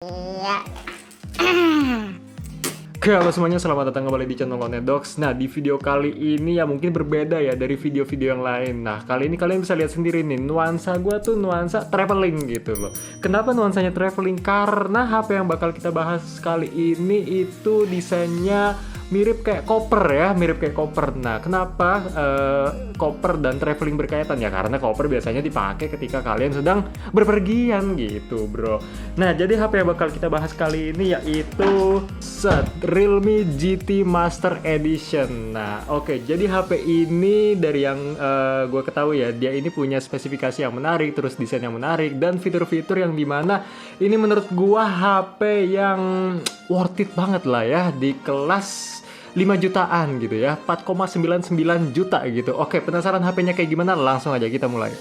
Iya. Oke, halo semuanya, selamat datang kembali di channel Lone Dogs. Nah, di video kali ini ya mungkin berbeda ya dari video-video yang lain. Nah, kali ini kalian bisa lihat sendiri nih, nuansa gue tuh nuansa traveling gitu loh. Kenapa nuansanya traveling? Karena HP yang bakal kita bahas kali ini itu desainnya mirip kayak koper ya, mirip kayak koper. Nah, kenapa koper dan traveling berkaitan ya? Karena koper biasanya dipakai ketika kalian sedang berpergian gitu, bro. Nah, jadi HP yang bakal kita bahas kali ini yaitu Realme GT Master Edition. Nah, oke, jadi HP ini dari yang gue ketahui ya, dia ini punya spesifikasi yang menarik, terus desain yang menarik, dan fitur-fitur yang dimana ini menurut gue HP yang worth it banget lah ya, di kelas 5 jutaan gitu ya, 4,99 juta gitu. Oke, penasaran HP-nya kayak gimana? Langsung aja kita mulai.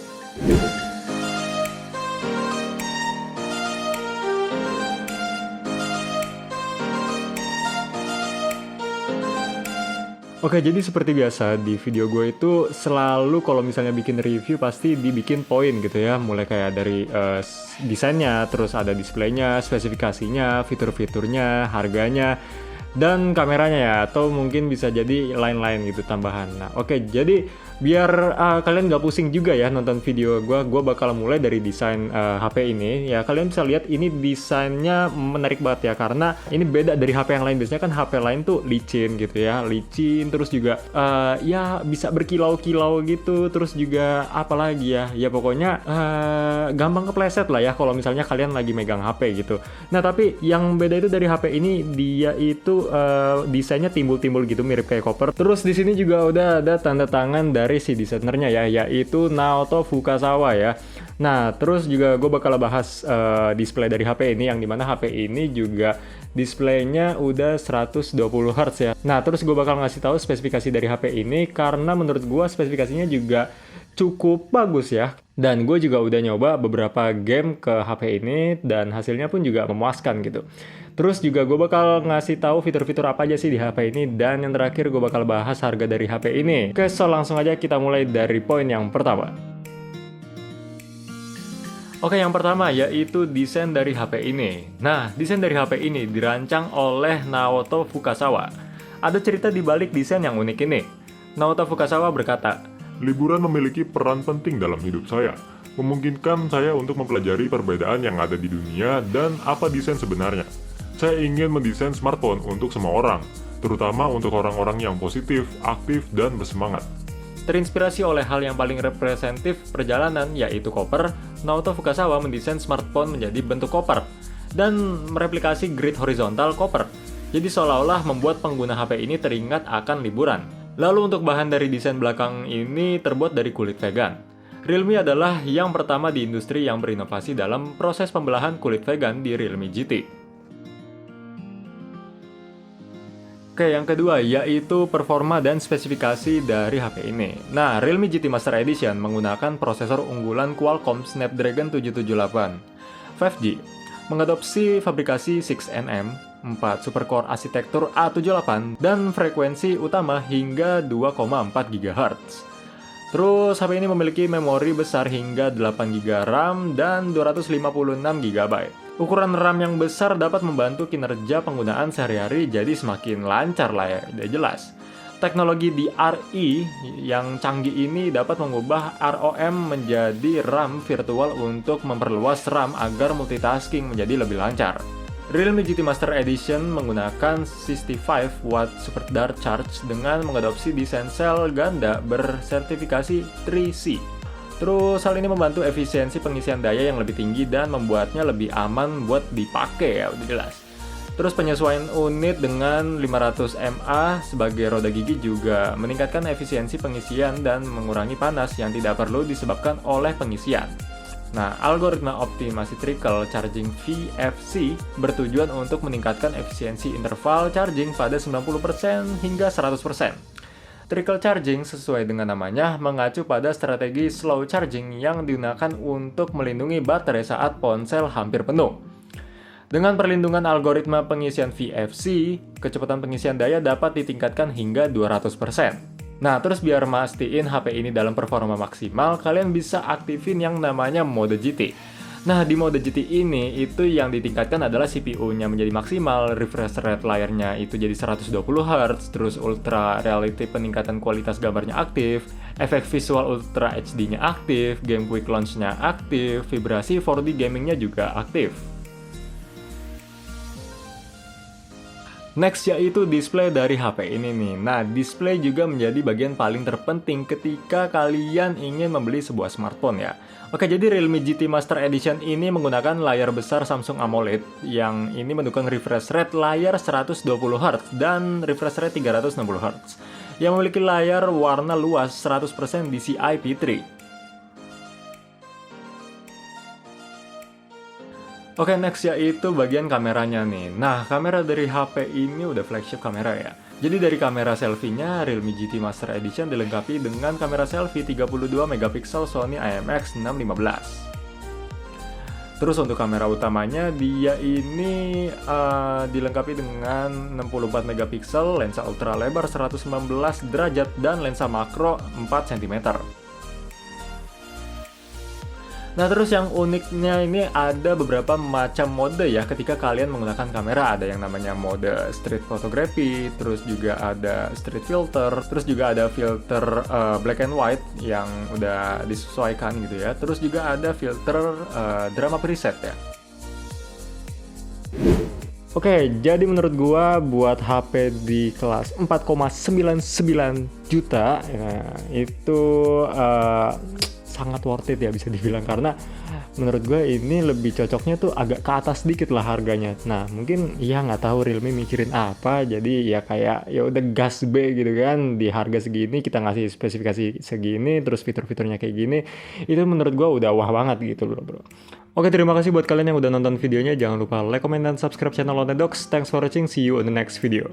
Oke, jadi seperti biasa di video gue itu selalu kalau misalnya bikin review pasti dibikin poin gitu ya. Mulai kayak dari desainnya, terus ada displaynya, spesifikasinya, fitur-fiturnya, harganya, dan kameranya ya. Atau mungkin bisa jadi lain-lain gitu tambahan. Nah, oke, jadi biar kalian gak pusing juga ya nonton video gue bakal mulai dari desain HP ini. Ya, kalian bisa lihat ini desainnya menarik banget ya, karena ini beda dari HP yang lain. Biasanya kan HP lain tuh licin gitu ya, licin, terus juga ya bisa berkilau-kilau gitu, terus juga apalagi ya pokoknya gampang kepleset lah ya kalau misalnya kalian lagi megang HP gitu. Nah, tapi yang beda itu dari HP ini, dia itu desainnya timbul-timbul gitu, mirip kayak koper. Terus di sini juga udah ada tanda tangan dari si desainernya ya, yaitu Naoto Fukasawa ya. Nah, terus juga gue bakal bahas display dari HP ini, yang dimana HP ini juga displaynya udah 120 Hz ya. Nah, terus gue bakal ngasih tahu spesifikasi dari HP ini, karena menurut gue spesifikasinya juga cukup bagus ya. Dan gue juga udah nyoba beberapa game ke HP ini, dan hasilnya pun juga memuaskan gitu. Terus juga gue bakal ngasih tahu fitur-fitur apa aja sih di HP ini, dan yang terakhir gue bakal bahas harga dari HP ini. Oke, so langsung aja kita mulai dari poin yang pertama. Oke, yang pertama yaitu desain dari HP ini. Nah, desain dari HP ini dirancang oleh Naoto Fukasawa. Ada cerita di balik desain yang unik ini. Naoto Fukasawa berkata, "Liburan memiliki peran penting dalam hidup saya, memungkinkan saya untuk mempelajari perbedaan yang ada di dunia dan apa desain sebenarnya. Saya ingin mendesain smartphone untuk semua orang, terutama untuk orang-orang yang positif, aktif, dan bersemangat." Terinspirasi oleh hal yang paling representatif perjalanan, yaitu koper, Naoto Fukasawa mendesain smartphone menjadi bentuk koper dan mereplikasi grid horizontal koper. Jadi seolah-olah membuat pengguna HP ini teringat akan liburan. Lalu untuk bahan dari desain belakang ini terbuat dari kulit vegan. Realme adalah yang pertama di industri yang berinovasi dalam proses pembelahan kulit vegan di Realme GT. Oke, yang kedua yaitu performa dan spesifikasi dari HP ini. Nah, Realme GT Master Edition menggunakan prosesor unggulan Qualcomm Snapdragon 778 5G, mengadopsi fabrikasi 6nm, 4 supercore arsitektur A78, dan frekuensi utama hingga 2,4 GHz. Terus HP ini memiliki memori besar hingga 8 GB RAM dan 256 GB. Ukuran RAM yang besar dapat membantu kinerja penggunaan sehari-hari jadi semakin lancar lah ya, udah jelas. Teknologi DRE yang canggih ini dapat mengubah ROM menjadi RAM virtual untuk memperluas RAM agar multitasking menjadi lebih lancar. Realme GT Master Edition menggunakan 65 watt Super Dart Charge dengan mengadopsi desain sel ganda bersertifikasi 3C. Terus hal ini membantu efisiensi pengisian daya yang lebih tinggi dan membuatnya lebih aman buat dipakai ya, udah jelas. Terus penyesuaian unit dengan 500 mAh sebagai roda gigi juga meningkatkan efisiensi pengisian dan mengurangi panas yang tidak perlu disebabkan oleh pengisian. Nah, algoritma optimasi trickle charging VFC bertujuan untuk meningkatkan efisiensi interval charging pada 90% hingga 100%. Trickle charging sesuai dengan namanya mengacu pada strategi slow charging yang digunakan untuk melindungi baterai saat ponsel hampir penuh. Dengan perlindungan algoritma pengisian VFC, kecepatan pengisian daya dapat ditingkatkan hingga 200%. Nah, terus biar mastiin HP ini dalam performa maksimal, kalian bisa aktifin yang namanya mode GT. Nah, di mode GT ini, itu yang ditingkatkan adalah CPU-nya menjadi maksimal, refresh rate layarnya itu jadi 120Hz, terus ultra reality peningkatan kualitas gambarnya aktif, efek visual ultra HD-nya aktif, game quick launch-nya aktif, vibrasi 4D gaming-nya juga aktif. Next yaitu display dari HP ini nih. Nah, display juga menjadi bagian paling terpenting ketika kalian ingin membeli sebuah smartphone ya. Oke, jadi Realme GT Master Edition ini menggunakan layar besar Samsung AMOLED yang ini mendukung refresh rate layar 120Hz dan refresh rate 360Hz yang memiliki layar warna luas 100% DCI P3. Oke, next yaitu bagian kameranya nih. Nah, kamera dari HP ini udah flagship kamera ya. Jadi dari kamera selfie-nya, Realme GT Master Edition dilengkapi dengan kamera selfie 32MP Sony IMX615. Terus untuk kamera utamanya, dia ini dilengkapi dengan 64MP, lensa ultra lebar 119 derajat, dan lensa makro 4cm. Nah, terus yang uniknya ini ada beberapa macam mode ya ketika kalian menggunakan kamera. Ada yang namanya mode street photography, terus juga ada street filter, terus juga ada filter black and white yang udah disesuaikan gitu ya. Terus juga ada filter drama preset ya. Oke, jadi menurut gua buat HP di kelas 4,99 juta ya, itu sangat worth it ya bisa dibilang, karena menurut gue ini lebih cocoknya tuh agak ke atas dikit lah harganya. Nah, mungkin ya nggak tahu Realme mikirin apa, jadi ya kayak ya udah gas B gitu kan, di harga segini kita ngasih spesifikasi segini, terus fitur-fiturnya kayak gini, itu menurut gue udah wah banget gitu loh bro. Oke, terima kasih buat kalian yang udah nonton videonya. Jangan lupa like, comment, dan subscribe channel Lonely Dogs. Thanks for watching, see you on the next video.